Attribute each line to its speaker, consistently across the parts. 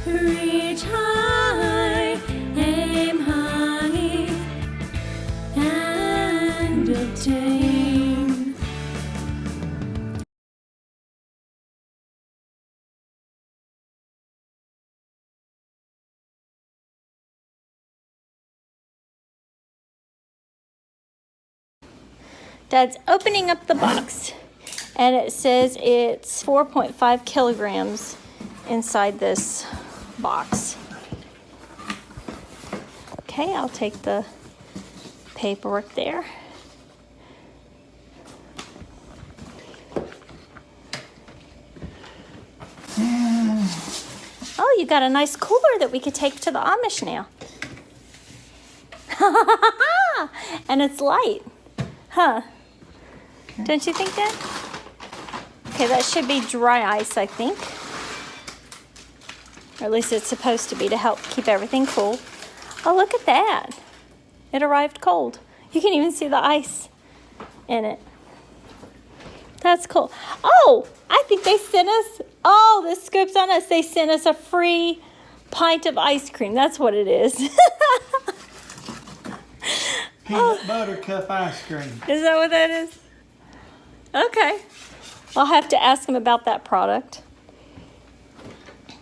Speaker 1: Reach high, aim high, and obtain. Dad's opening up the box, and it says it's 4.5 kilograms inside this box. Okay, I'll take the paperwork there. Oh, you got a nice cooler that we could take to the Amish now. And it's light. Huh? Don't you think that? Okay, that should be dry ice, I think. Or at least it's supposed to be to help keep everything cool. Oh, look at that. It arrived cold. You can even see the ice in it. That's cool. Oh, I think they sent us, oh, the scoop's on us. They sent us a free pint of ice cream. That's what it is.
Speaker 2: Peanut butter cup ice cream.
Speaker 1: Is that what that is? Okay. I'll have to ask him about that product.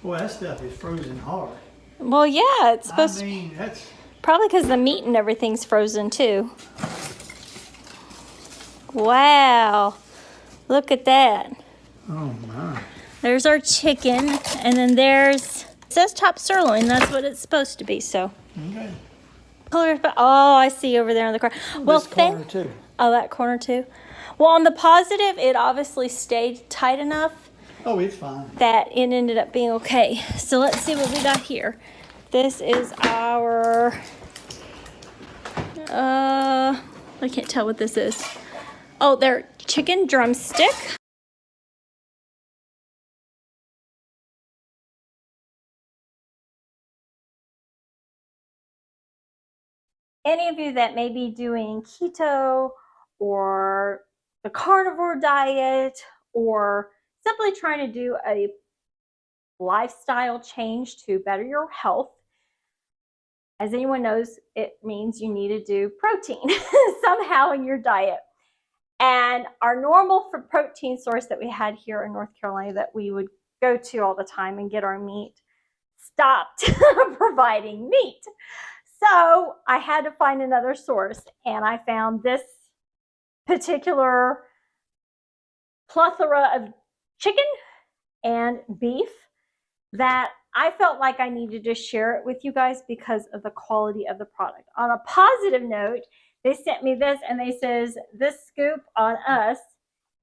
Speaker 2: Boy, that stuff is frozen hard.
Speaker 1: Well, yeah, it's supposed
Speaker 2: I mean, that's...
Speaker 1: Probably because the meat and everything's frozen too. Wow. Look at that.
Speaker 2: Oh, my.
Speaker 1: There's our chicken. And then there's... It says top sirloin. That's what it's supposed to be, so...
Speaker 2: Okay.
Speaker 1: Oh, I see over there in the corner. Well,
Speaker 2: this corner, too.
Speaker 1: Oh, that corner, too? Well, on the positive, it obviously stayed tight enough
Speaker 2: Oh, it's fine.
Speaker 1: that it ended up being okay. So let's see what we got here. This is our, I can't tell what this is. Oh, they're chicken drumstick. Any of you that may be doing keto or the carnivore diet or simply trying to do a lifestyle change to better your health, as anyone knows, it means you need to do protein somehow in your diet. And our normal protein source that we had here in North Carolina that we would go to all the time and get our meat stopped providing meat. So I had to find another source, and I found this particular plethora of chicken and beef that I felt like I needed to share it with you guys because of the quality of the product. On a positive note, they sent me this, and they says, this scoop on us,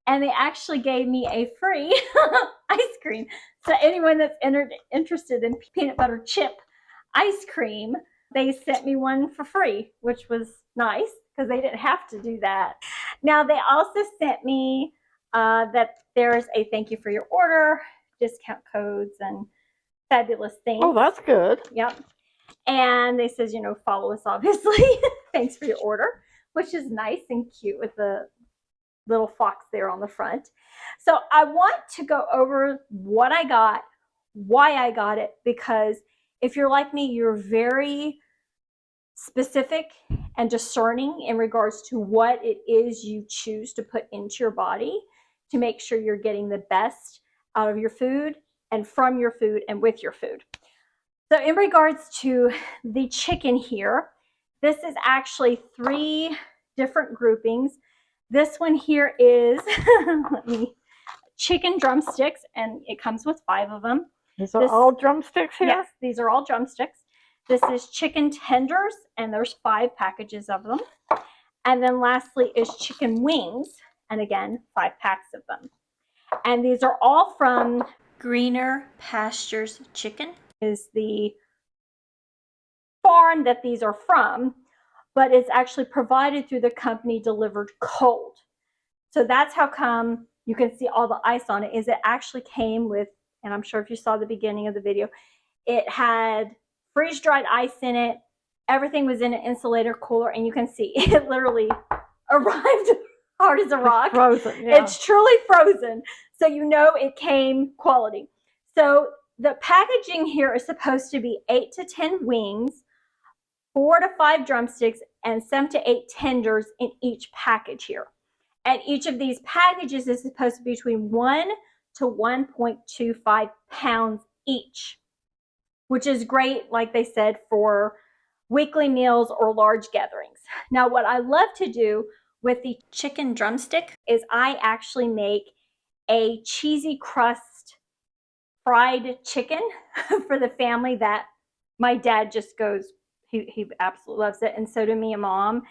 Speaker 1: and they actually gave me a free ice cream. So anyone that's interested in peanut butter chip ice cream, they sent me one for free, which was nice because they didn't have to do that. Now, they also sent me that there's a thank you for your order, discount codes, and fabulous things.
Speaker 3: Oh, that's good.
Speaker 1: Yep. And they says, you know, follow us, obviously. Thanks for your order, which is nice and cute with the little fox there on the front. So I want to go over what I got, why I got it, because if you're like me, you're very specific and discerning in regards to what it is you choose to put into your body to make sure you're getting the best out of your food and from your food and with your food. So in regards to the chicken here, this is actually 3 different groupings. This one here is chicken drumsticks, and it comes with 5 of them.
Speaker 3: These are all drumsticks here?
Speaker 1: Yes, these are all drumsticks. This is chicken tenders, and there's 5 packages of them. And then lastly is chicken wings, and again, 5 packs of them. And these are all from Greener Pastures Chicken, is the farm that these are from, but it's actually provided through the company delivered cold. So that's how come you can see all the ice on it, is it actually came with, and I'm sure if you saw the beginning of the video, it had freeze-dried ice in it. Everything was in an insulator cooler, and you can see it literally arrived hard as a rock.
Speaker 3: It's frozen, yeah.
Speaker 1: It's truly frozen. So you know it came quality. So the packaging here is supposed to be 8 to 10 wings, 4 to 5 drumsticks, and 7 to 8 tenders in each package here. And each of these packages is supposed to be between 1 to 1.25 pounds each, which is great, like they said, for weekly meals or large gatherings. Now, what I love to do with the chicken drumstick is I actually make a cheesy crust fried chicken for the family that my dad just goes, he absolutely loves it, and so do me and Mom.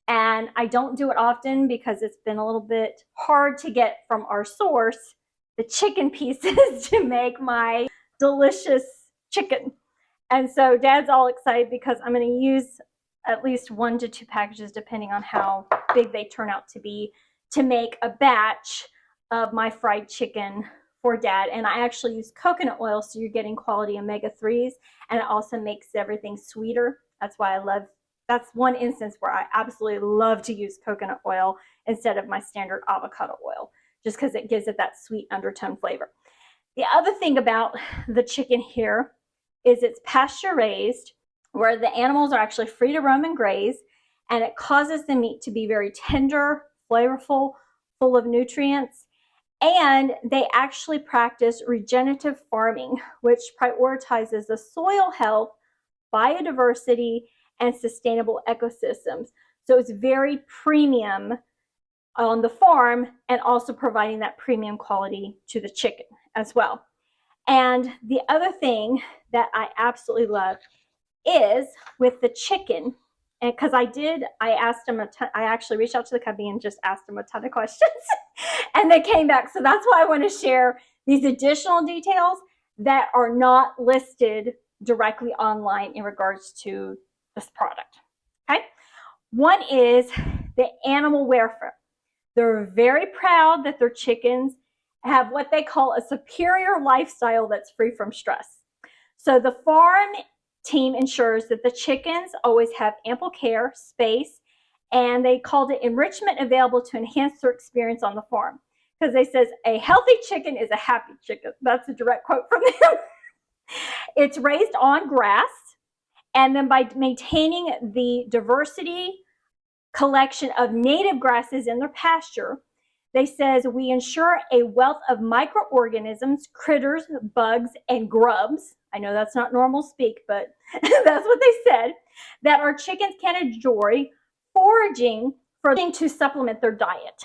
Speaker 1: And I don't do it often because it's been a little bit hard to get from our source the chicken pieces to make my delicious chicken. And so Dad's all excited because I'm going to use at least 1 to 2 packages, depending on how big they turn out to be, to make a batch of my fried chicken for Dad. And I actually use coconut oil, so you're getting quality omega-3s, and it also makes everything sweeter. That's why that's one instance where I absolutely love to use coconut oil instead of my standard avocado oil, just because it gives it that sweet undertone flavor. The other thing about the chicken here is it's pasture raised, where the animals are actually free to roam and graze, and it causes the meat to be very tender, flavorful, full of nutrients. And they actually practice regenerative farming, which prioritizes the soil health, biodiversity, and sustainable ecosystems. So it's very premium on the farm, and also providing that premium quality to the chicken as well. And the other thing that I absolutely love is with the chicken, and because I asked them I actually reached out to the company and just asked them a ton of questions and they came back. So that's why I want to share these additional details that are not listed directly online in regards to this product. Okay. One is the animal welfare. They're very proud that their chickens have what they call a superior lifestyle that's free from stress. So the farm team ensures that the chickens always have ample care, space, and they called it enrichment available to enhance their experience on the farm. Because they says a healthy chicken is a happy chicken. That's a direct quote from them. It's raised on grass, and then by maintaining the diversity collection of native grasses in their pasture, they says we ensure a wealth of microorganisms, critters, bugs, and grubs. I know that's not normal speak, but that's what they said, that our chickens can enjoy foraging to supplement their diet.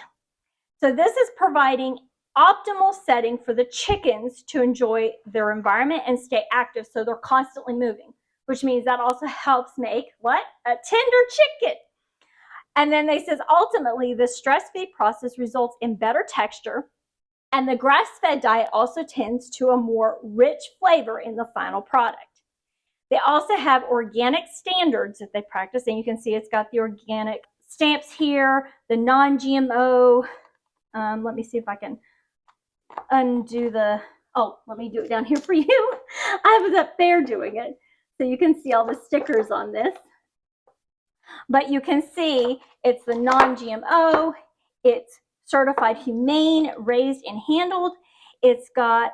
Speaker 1: So this is providing optimal setting for the chickens to enjoy their environment and stay active, so they're constantly moving, which means that also helps make what? A tender chicken. And then they says ultimately the stress feed process results in better texture, and the grass-fed diet also tends to a more rich flavor in the final product. They also have organic standards that they practice, and you can see it's got the organic stamps here, the non-GMO. Let me see if I can undo let me do it down here for you. I was up there doing it, so you can see all the stickers on this. But you can see it's the non-GMO, it's certified humane, raised and handled. It's got,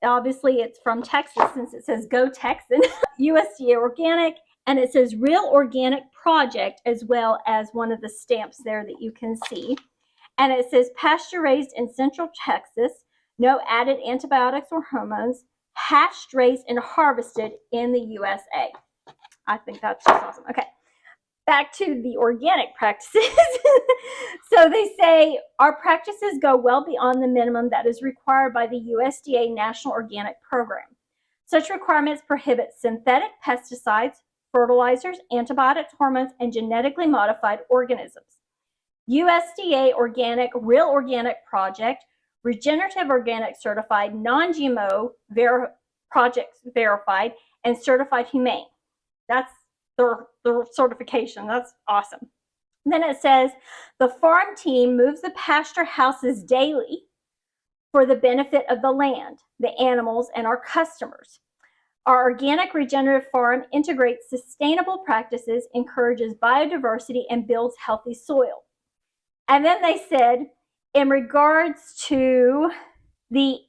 Speaker 1: obviously it's from Texas since it says Go Texan, USDA organic, and it says Real Organic Project as well as one of the stamps there that you can see. And it says pasture raised in Central Texas, no added antibiotics or hormones, hatched, raised, and harvested in the USA. I think that's just awesome. Okay. Back to the organic practices. So they say our practices go well beyond the minimum that is required by the USDA National Organic Program. Such requirements prohibit synthetic pesticides, fertilizers, antibiotics, hormones, and genetically modified organisms. USDA Organic, Real Organic Project, Regenerative Organic Certified, Non-GMO Projects Verified, and Certified Humane. That's their certification. That's awesome. And then it says the farm team moves the pasture houses daily for the benefit of the land, the animals, and our customers. Our organic regenerative farm integrates sustainable practices, encourages biodiversity, and builds healthy soil. And then they said, in regards to the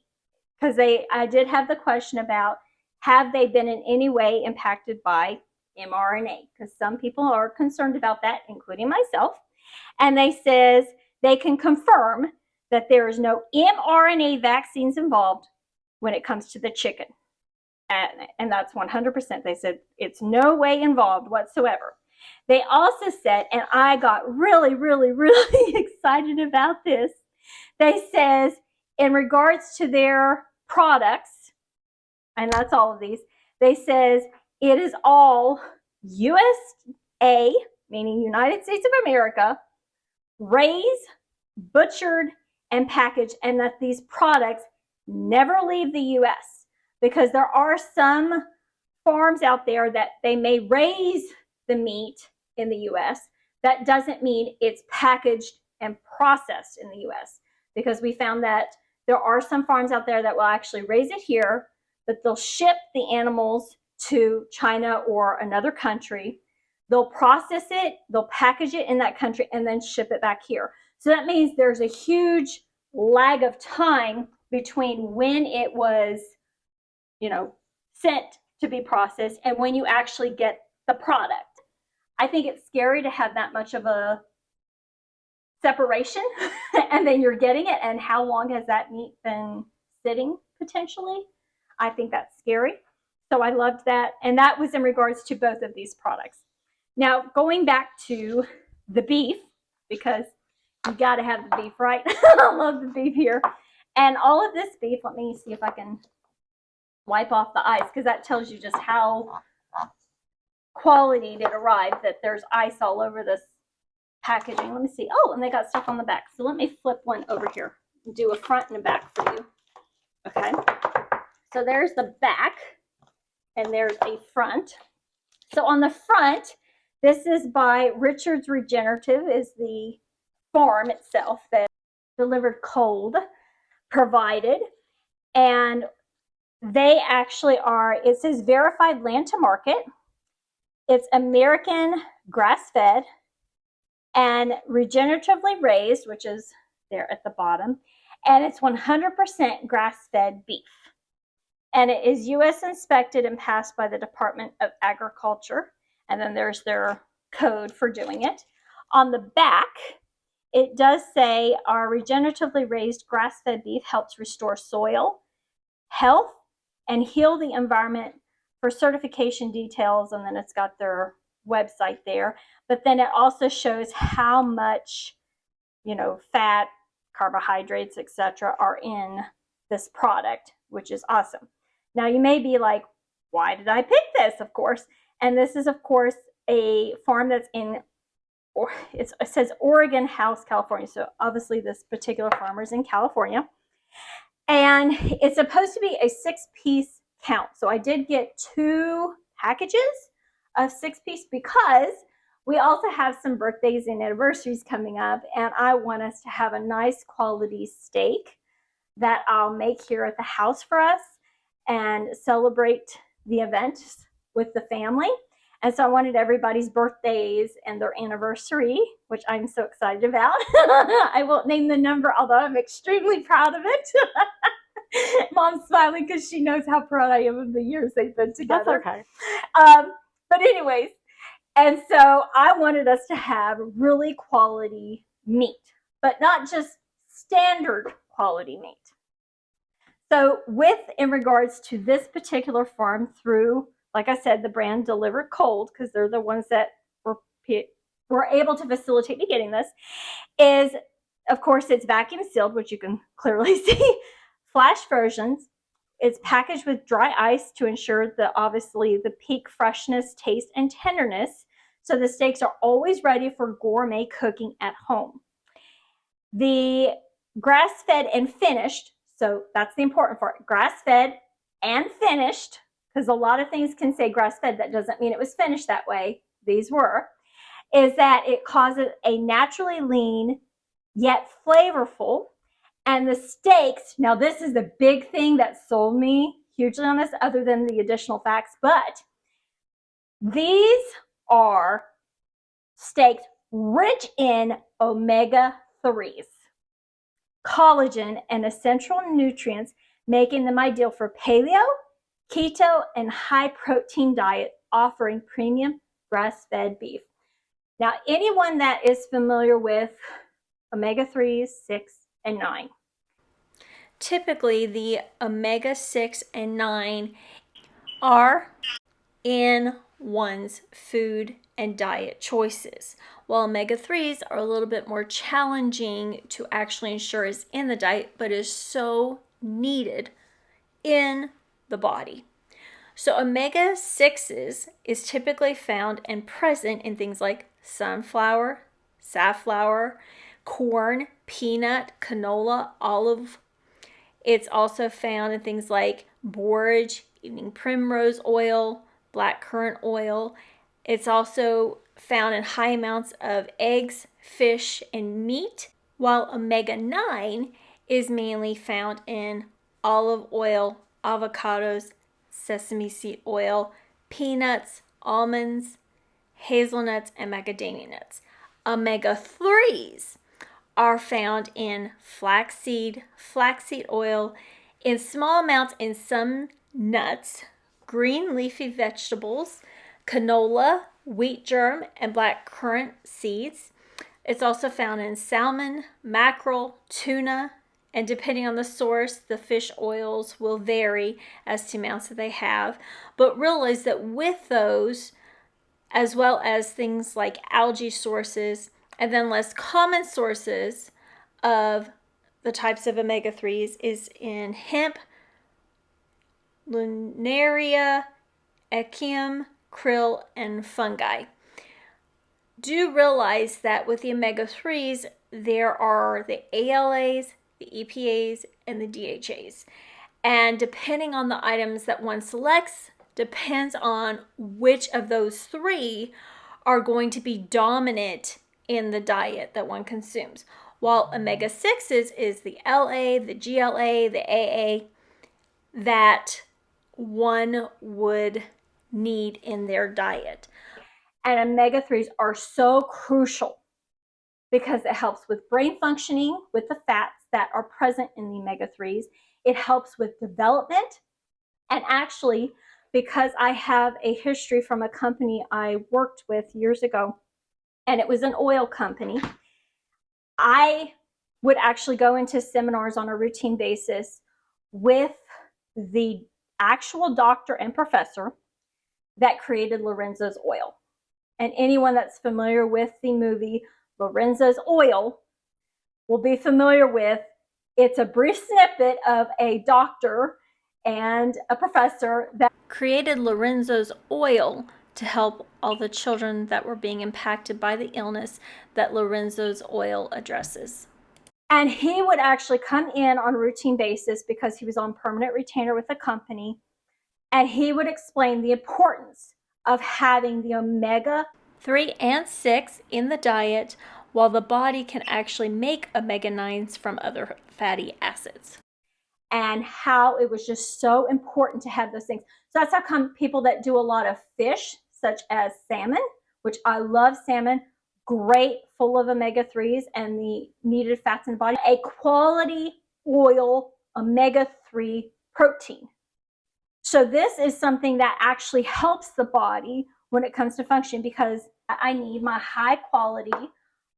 Speaker 1: because I did have the question about, have they been in any way impacted by mRNA? Because some people are concerned about that, including myself. And they says they can confirm that there is no mRNA vaccines involved when it comes to the chicken. And that's 100%. They said it's no way involved whatsoever. They also said, and I got really, really, really excited about this. They says in regards to their products, and that's all of these, they says it is all USA, meaning United States of America, raised, butchered, and packaged, and that these products never leave the US, because there are some farms out there that they may raise the meat in the US. That doesn't mean it's packaged and processed in the US, because we found that there are some farms out there that will actually raise it here, but they'll ship the animals to China or another country. They'll process it, they'll package it in that country, and then ship it back here. So that means there's a huge lag of time between when it was, sent to be processed and when you actually get the product. I think it's scary to have that much of a separation and then you're getting it, and how long has that meat been sitting potentially? I think that's scary. So I loved that, and that was in regards to both of these products. Now, going back to the beef, because you got to have the beef, right? I love the beef here. And all of this beef, let me see if I can wipe off the ice, because that tells you just how quality it arrived, that there's ice all over this packaging. Let me see. Oh, and they got stuff on the back. So let me flip one over here and do a front and a back for you. Okay. So there's the back and there's a front. So on the front, this is by Richard's Regenerative, is the farm itself that delivered cold provided. And they actually are, it says verified land to market. It's American grass-fed and regeneratively raised, which is there at the bottom. And it's 100% grass-fed beef. And it is U.S. inspected and passed by the Department of Agriculture. And then there's their code for doing it. On the back, it does say our regeneratively raised grass-fed beef helps restore soil health and heal the environment. For certification details, and then it's got their website there. But then it also shows how much, fat, carbohydrates, etc., are in this product, which is awesome. Now you may be like, why did I pick this? Of course, and this is of course a farm that's in, or it says Oregon House, California. So obviously this particular farmer is in California, and it's supposed to be a 6-piece count. So I did get 2 packages of 6-piece, because we also have some birthdays and anniversaries coming up, and I want us to have a nice quality steak that I'll make here at the house for us and celebrate the event with the family. And so I wanted everybody's birthdays and their anniversary, which I'm so excited about. I won't name the number, although I'm extremely proud of it. Mom's smiling because she knows how proud I am of the years they've been together.
Speaker 3: That's okay.
Speaker 1: But anyways, and so I wanted us to have really quality meat, but not just standard quality meat. So in regards to this particular farm, through, like I said, the brand Delivered Cold, because they're the ones that were able to facilitate me getting this, is, of course, it's vacuum sealed, which you can clearly see. Flash versions. It's packaged with dry ice to ensure obviously the peak freshness, taste, and tenderness. So the steaks are always ready for gourmet cooking at home. The grass-fed and finished, so that's the important part, grass-fed and finished, because a lot of things can say grass-fed, that doesn't mean it was finished that way. These were, is that it causes a naturally lean yet flavorful. And the steaks, now this is the big thing that sold me hugely on this, other than the additional facts, but these are steaks rich in omega-3s, collagen, and essential nutrients making them ideal for paleo, keto, and high protein diet, offering premium grass-fed beef. Now, anyone that is familiar with omega-3s, 6, and 9. Typically, the omega-6 and 9 are in one's food and diet choices, while omega-3s are a little bit more challenging to actually ensure is in the diet, but is so needed in the body. So omega-6s is typically found and present in things like sunflower, safflower, corn, peanut, canola, olive. It's also found in things like borage, evening primrose oil, blackcurrant oil. It's also found in high amounts of eggs, fish, and meat, while omega-9 is mainly found in olive oil, avocados, sesame seed oil, peanuts, almonds, hazelnuts, and macadamia nuts. Omega-3s are found in flaxseed oil, in small amounts in some nuts, green leafy vegetables, canola, wheat germ, and blackcurrant seeds. It's also found in salmon, mackerel, tuna, and depending on the source, the fish oils will vary as to amounts that they have. But realize that with those, as well as things like algae sources, and then less common sources of the types of omega-3s is in hemp, lunaria, echium, krill, and fungi. Do realize that with the omega-3s, there are the ALAs, the EPAs, and the DHAs. And depending on the items that one selects, depends on which of those three are going to be dominant in the diet that one consumes. While omega-6s is the LA, the GLA, the AA that one would need in their diet. And omega-3s are so crucial because it helps with brain functioning with the fats that are present in the omega-3s. It helps with development. And actually, because I have a history from a company I worked with years ago, and it was an oil company, I would actually go into seminars on a routine basis with the actual doctor and professor that created Lorenzo's oil. And anyone that's familiar with the movie Lorenzo's Oil will be familiar with, it's a brief snippet of a doctor and a professor that created Lorenzo's Oil to help all the children that were being impacted by the illness that Lorenzo's Oil addresses. And he would actually come in on a routine basis because he was on permanent retainer with the company, and he would explain the importance of having the omega-3 and 6 in the diet, while the body can actually make omega-9s from other fatty acids. And how it was just so important to have those things. So that's how come people that do a lot of fish, such as salmon, which I love salmon, great, full of omega-3s and the needed fats in the body, a quality oil omega-3 protein. So this is something that actually helps the body when it comes to function, because I need my high quality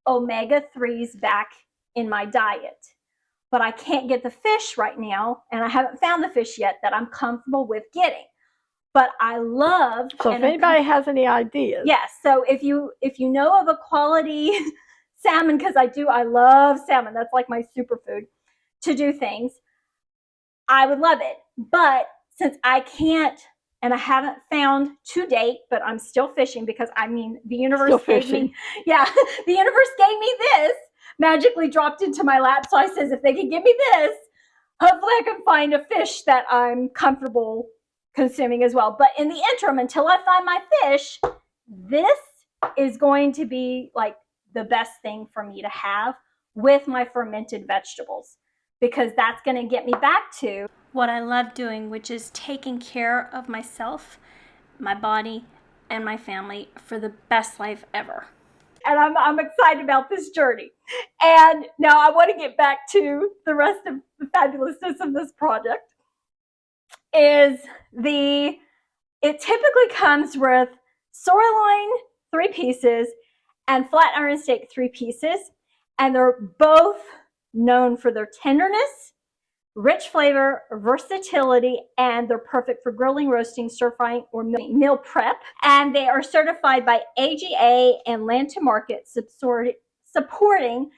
Speaker 1: omega-3s back in my diet. But I can't get the fish right now, and I haven't found the fish yet that I'm comfortable with getting. But I love.
Speaker 3: So if anybody has any ideas.
Speaker 1: Yes. So if you know of a quality salmon, because I love salmon. That's like my superfood to do things. I would love it. But since I can't, and I haven't found to date, but I'm still fishing because the universe gave me, the universe gave me this, magically dropped into my lap. So I says, if they can give me this, hopefully I can find a fish that I'm comfortable consuming as well. But in the interim, until I find my fish, this is going to be like the best thing for me to have with my fermented vegetables, because that's going to get me back to what I love doing, which is taking care of myself, my body, and my family for the best life ever. And I'm excited about this journey. And now I want to get back to the rest of the fabulousness of this project. is it typically comes with sirloin, 3 pieces, and flat iron steak, 3 pieces. And they're both known for their tenderness, rich flavor, versatility, and they're perfect for grilling, roasting, stir frying, or meal prep. And they are certified by AGA and Land to Market, supporting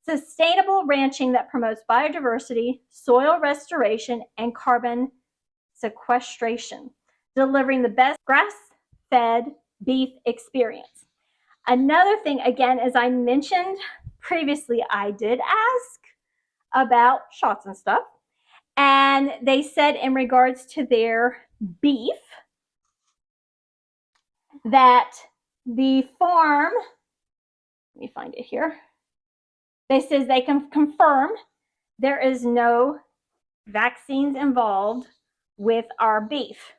Speaker 1: sustainable ranching that promotes biodiversity, soil restoration, and carbon sequestration, delivering the best grass-fed beef experience. Another thing, again, as I mentioned previously, I did ask about shots and stuff. And they said in regards to their beef that the farm, let me find it here. They says they can confirm there is no vaccines involved with our beef.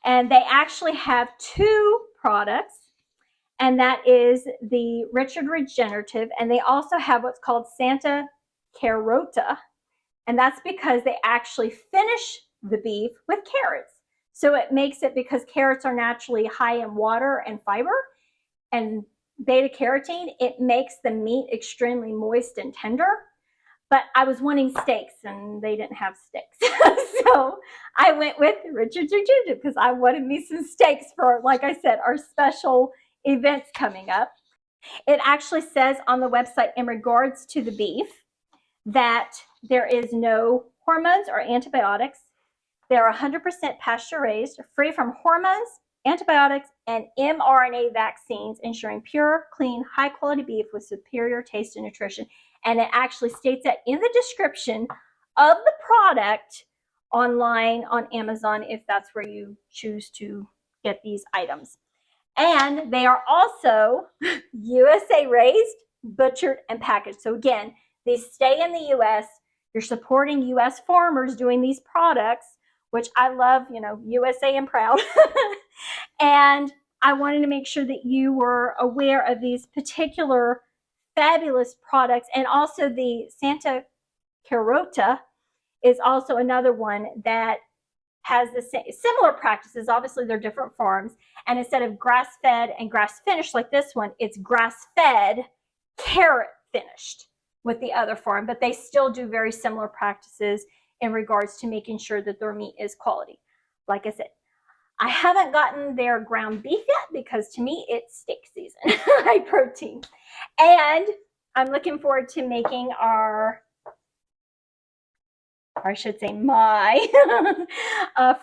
Speaker 1: And they actually have 2 products, and that is the Regenerative, and they also have what's called Santa Carota, and that's because they actually finish the beef with carrots. So it makes it, because carrots are naturally high in water and fiber and beta carotene, it makes the meat extremely moist and tender. But I was wanting steaks and they didn't have steaks. So I went with Regenerative because I wanted me some steaks for, like I said, our special events coming up. It actually says on the website in regards to the beef that there is no hormones or antibiotics. They're 100% pasture raised, free from hormones, antibiotics, and mRNA vaccines, ensuring pure, clean, high quality beef with superior taste and nutrition. And it actually states that in the description of the product online on Amazon, if that's where you choose to get these items. And they are also USA raised, butchered, and packaged. So again, they stay in the US. You're supporting US farmers doing these products, which I love, USA and proud. And I wanted to make sure that you were aware of these particular fabulous products. And also the Santa Carota is also another one that has the similar practices. Obviously, they're different farms. And instead of grass-fed and grass-finished like this one, it's grass-fed, carrot-finished with the other farm. But they still do very similar practices in regards to making sure that their meat is quality. Like I said, I haven't gotten their ground beef yet because to me, it's steak season, high protein. And I'm looking forward to making my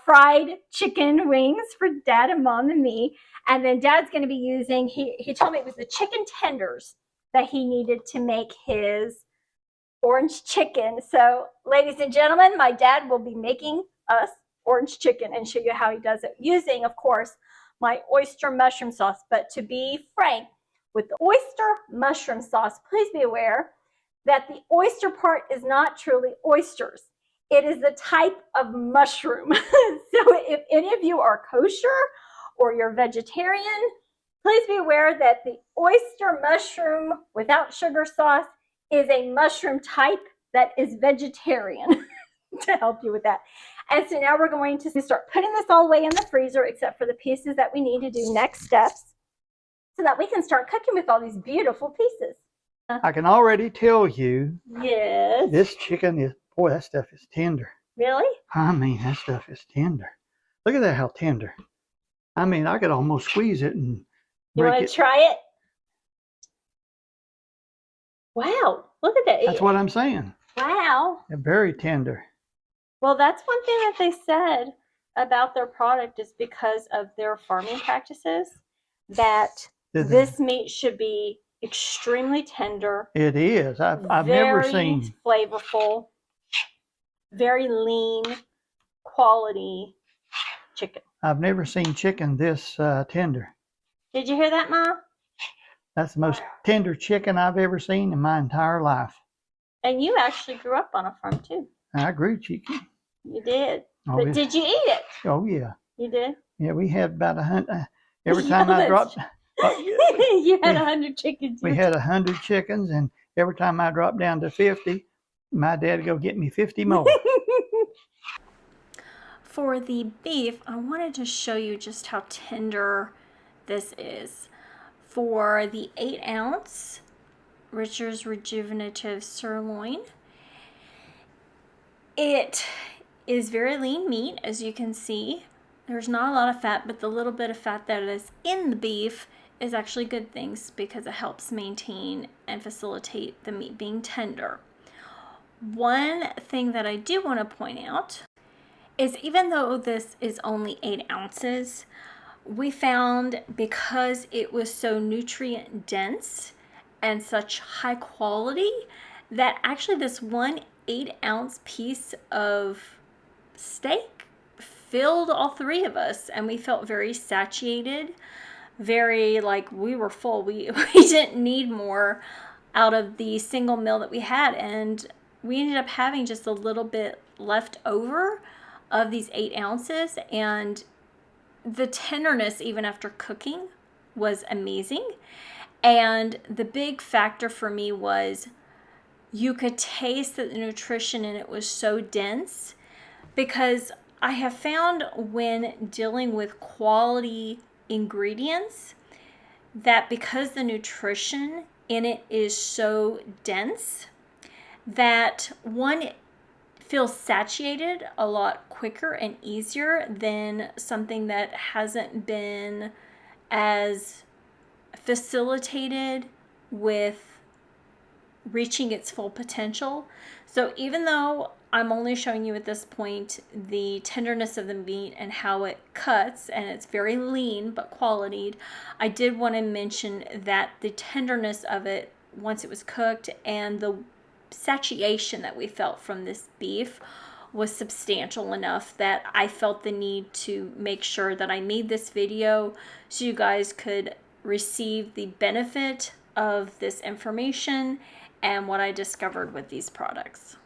Speaker 1: fried chicken wings for Dad and Mom and me. And then Dad's going to be using, he told me it was the chicken tenders that he needed to make his orange chicken. So, ladies and gentlemen, my dad will be making us orange chicken and show you how he does it using, of course, my oyster mushroom sauce. But to be frank, with the oyster mushroom sauce, please be aware that the oyster part is not truly oysters. It is the type of mushroom. So if any of you are kosher or you're vegetarian, please be aware that the oyster mushroom without sugar sauce is a mushroom type that is vegetarian to help you with that. And so now we're going to start putting this all the way in the freezer except for the pieces that we need to do next steps so that we can start cooking with all these beautiful pieces.
Speaker 2: I can already tell you.
Speaker 1: Yes.
Speaker 2: This chicken is, boy, that stuff is tender.
Speaker 1: Really?
Speaker 2: I mean, that stuff is tender. Look at that, how tender. I mean, I could almost squeeze it and
Speaker 1: you
Speaker 2: break
Speaker 1: want
Speaker 2: it.
Speaker 1: To try it? Wow, look at that.
Speaker 2: That's what I'm saying.
Speaker 1: Wow.
Speaker 2: They're very tender.
Speaker 1: Well, that's one thing that they said about their product is because of their farming practices that this meat should be extremely tender.
Speaker 2: It is. I've never seen.
Speaker 1: Very flavorful, very lean, quality chicken.
Speaker 2: I've never seen chicken this tender.
Speaker 1: Did you hear that, Ma?
Speaker 2: That's the most tender chicken I've ever seen in my entire life.
Speaker 1: And you actually grew up on a farm too.
Speaker 2: I grew chicken.
Speaker 1: You did.
Speaker 2: Oh,
Speaker 1: but did you eat it?
Speaker 2: Oh, yeah.
Speaker 1: You did?
Speaker 2: Yeah, we had about 100. Every time I dropped.
Speaker 1: You had 100 chickens.
Speaker 2: We had 100 chickens, and every time I dropped down to 50, my dad would go get me 50 more.
Speaker 1: for the beef, I wanted to show you just how tender this is. For the 8-ounce Richard's Regenerative sirloin, it is very lean meat, as you can see. There's not a lot of fat, but the little bit of fat that is in the beef is actually good things because it helps maintain and facilitate the meat being tender. One thing that I do want to point out is even though this is only 8 ounces, we found because it was so nutrient dense and such high quality that actually this one 8-ounce piece of steak filled all 3 of us, and we felt very satiated, very like we were full. We didn't need more out of the single meal that we had, and we ended up having just a little bit left over of these 8 ounces, and the tenderness even after cooking was amazing. And the big factor for me was you could taste that the nutrition in it was so dense, because I have found when dealing with quality ingredients that because the nutrition in it is so dense that one feels satiated a lot quicker and easier than something that hasn't been as facilitated with reaching its full potential. So even though I'm only showing you at this point the tenderness of the meat and how it cuts, and it's very lean but qualitied, I did want to mention that the tenderness of it once it was cooked and the satiation that we felt from this beef was substantial enough that I felt the need to make sure that I made this video so you guys could receive the benefit of this information and what I discovered with these products.